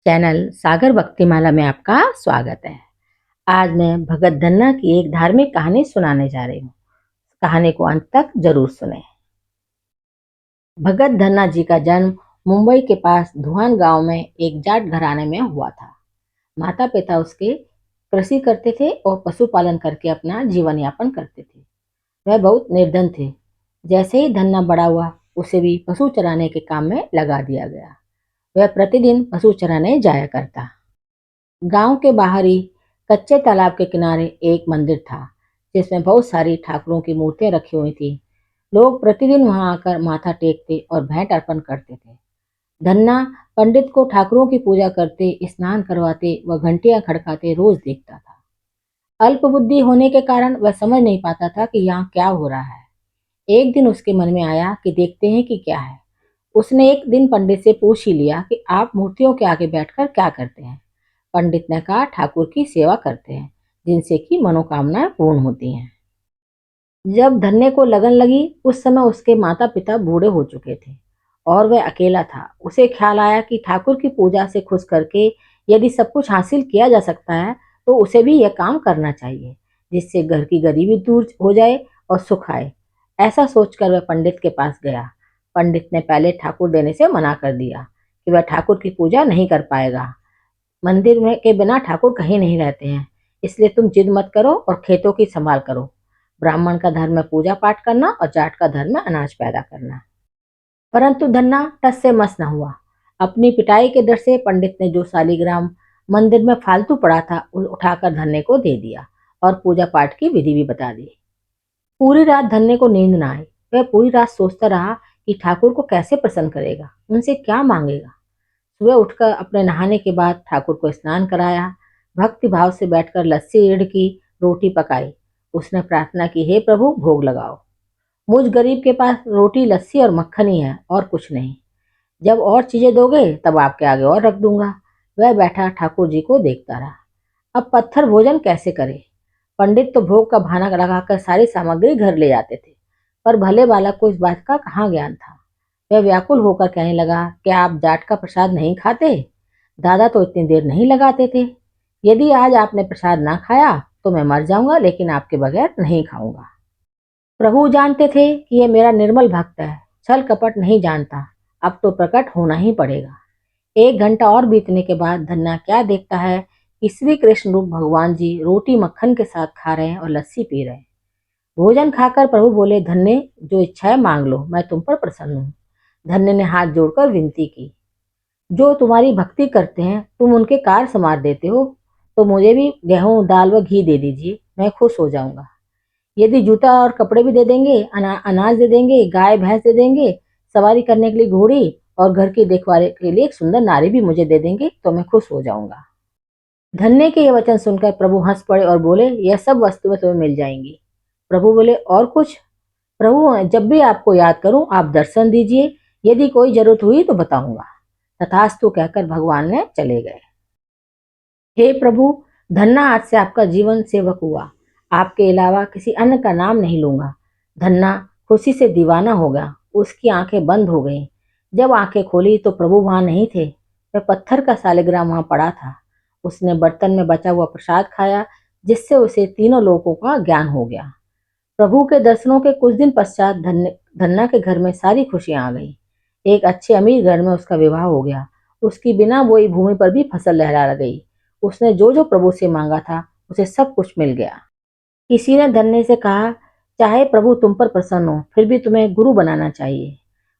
Channel सागर भक्तिमाला में आपका स्वागत है। आज मैं भगत धन्ना की एक धार्मिक कहानी सुनाने जा रही हूँ। कहानी को अंत तक जरूर सुने। भगत धन्ना जी का जन्म मुंबई के पास धुआन गांव में एक जाट घराने में हुआ था। माता पिता उसके कृषि करते थे और पशुपालन करके अपना जीवन यापन करते थे। वह बहुत निर्धन थे। जैसे ही धन्ना बड़ा हुआ, उसे भी पशु चराने के काम में लगा दिया गया। वह प्रतिदिन पशु चराने जाया करता। गांव के बाहर ही कच्चे तालाब के किनारे एक मंदिर था, जिसमें बहुत सारी ठाकुरों की मूर्तियां रखी हुई थी। लोग प्रतिदिन वहां आकर माथा टेकते और भेंट अर्पण करते थे। धन्ना पंडित को ठाकुरों की पूजा करते, स्नान करवाते व घंटियां खड़काते रोज देखता था। अल्प बुद्धि होने के कारण वह समझ नहीं पाता था कि यहाँ क्या हो रहा है। एक दिन उसके मन में आया कि देखते हैं कि क्या है। उसने एक दिन पंडित से पूछ ही लिया कि आप मूर्तियों के आगे बैठकर क्या करते हैं। पंडित ने कहा, ठाकुर की सेवा करते हैं, जिनसे कि मनोकामनाएं पूर्ण होती हैं। जब धन्य को लगन लगी, उस समय उसके माता पिता बूढ़े हो चुके थे और वह अकेला था। उसे ख्याल आया कि ठाकुर की पूजा से खुश करके यदि सब कुछ हासिल किया जा सकता है तो उसे भी यह काम करना चाहिए, जिससे घर की गरीबी दूर हो जाए और सुख आए। ऐसा सोचकर वह पंडित के पास गया। पंडित ने पहले ठाकुर देने से मना कर दिया कि वह ठाकुर की पूजा नहीं कर पाएगा। मंदिर में के बिना ठाकुर कहीं नहीं रहते हैं, इसलिए तुम जिद मत करो और खेतों की संभाल करो। ब्राह्मण का धर्म है पूजा पाठ करना और जाट का धर्म है अनाज पैदा करना। परंतु धन्ना टस से मस न हुआ। अपनी पिटाई के डर से पंडित ने जो शालिग्राम मंदिर में फालतू पड़ा था उठाकर धन्ने को दे दिया और पूजा पाठ की विधि भी बता दी। पूरी रात धन्ने को नींद न आई। वह पूरी रात सोचता रहा कि ठाकुर को कैसे प्रसन्न करेगा, उनसे क्या मांगेगा। सुबह उठकर अपने नहाने के बाद ठाकुर को स्नान कराया। भक्ति भाव से बैठकर लस्सी ईड़ की रोटी पकाई। उसने प्रार्थना की, हे प्रभु भोग लगाओ। मुझ गरीब के पास रोटी लस्सी और मक्खन ही है और कुछ नहीं। जब और चीजें दोगे तब आपके आगे और रख दूंगा। वह बैठा ठाकुर जी को देखता रहा। अब पत्थर भोजन कैसे करे। पंडित तो भोग का बहाना लगाकर सारी सामग्री घर ले जाते थे, पर भले बालक को इस बात का कहाँ ज्ञान था। वह व्याकुल होकर कहने लगा, क्या आप जाट का प्रसाद नहीं खाते? दादा तो इतनी देर नहीं लगाते थे। यदि आज आपने प्रसाद ना खाया तो मैं मर जाऊंगा, लेकिन आपके बगैर नहीं खाऊंगा। प्रभु जानते थे कि यह मेरा निर्मल भक्त है, छल कपट नहीं जानता। अब तो प्रकट होना ही पड़ेगा। 1 घंटा और बीतने के बाद धन्ना क्या देखता है कि श्री कृष्ण रूप भगवान जी रोटी मक्खन के साथ खा रहे हैं और लस्सी पी रहे हैं। भोजन खाकर प्रभु बोले, धन्य जो इच्छा है मांग लो, मैं तुम पर प्रसन्न हूँ। धन्य ने हाथ जोड़कर विनती की, जो तुम्हारी भक्ति करते हैं तुम उनके कार संवार देते हो, तो मुझे भी गेहूं दाल व घी दे दीजिए, मैं खुश हो जाऊंगा। यदि जूता और कपड़े भी दे देंगे, अनाज दे देंगे, गाय भैंस दे देंगे, सवारी करने के लिए घोड़ी और घर की देखभाल के लिए एक सुंदर नारी भी मुझे दे देंगे, तो मैं खुश हो जाऊंगा। धन्य के ये वचन सुनकर प्रभु हंस पड़े और बोले, यह सब वस्तुएं तुम्हें मिल जाएंगी। प्रभु बोले, और कुछ? प्रभु, जब भी आपको याद करूं आप दर्शन दीजिए, यदि कोई जरूरत हुई तो बताऊंगा। तथास्तु कहकर भगवान ने चले गए। हे प्रभु, धन्ना आज से आपका जीवन सेवक हुआ। आपके अलावा किसी अन्य का नाम नहीं लूंगा। धन्ना खुशी से दीवाना हो गया। उसकी आंखें बंद हो गईं। जब आंखें खोली तो प्रभु वहां नहीं थे। वह पत्थर का शालिग्राम वहां पड़ा था। उसने बर्तन में बचा हुआ प्रसाद खाया, जिससे उसे तीनों लोकों का ज्ञान हो गया। प्रभु के दर्शनों के कुछ दिन पश्चात धन्ना के घर में सारी खुशियां आ गई। एक अच्छे अमीर घर में उसका विवाह हो गया। उसकी बिना बोई भूमि पर भी फसल लहरा गई। उसने जो जो प्रभु से मांगा था उसे सब कुछ मिल गया। किसी ने धन्य से कहा, चाहे प्रभु तुम पर प्रसन्न हो, फिर भी तुम्हें गुरु बनाना चाहिए।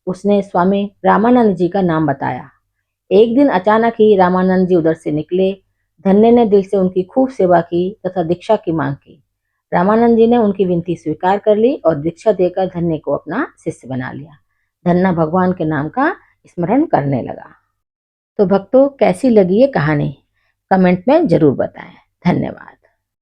उसने स्वामी रामानंद जी का नाम बताया। एक दिन अचानक ही रामानंद जी उधर से निकले। धन्य ने दिल से उनकी खूब सेवा की तथा दीक्षा की मांग की। रामानंद जी ने उनकी विनती स्वीकार कर ली और दीक्षा देकर धन्य को अपना शिष्य बना लिया। धन्ना भगवान के नाम का स्मरण करने लगा। तो भक्तों, कैसी लगी ये कहानी? कमेंट में जरूर बताएं। धन्यवाद।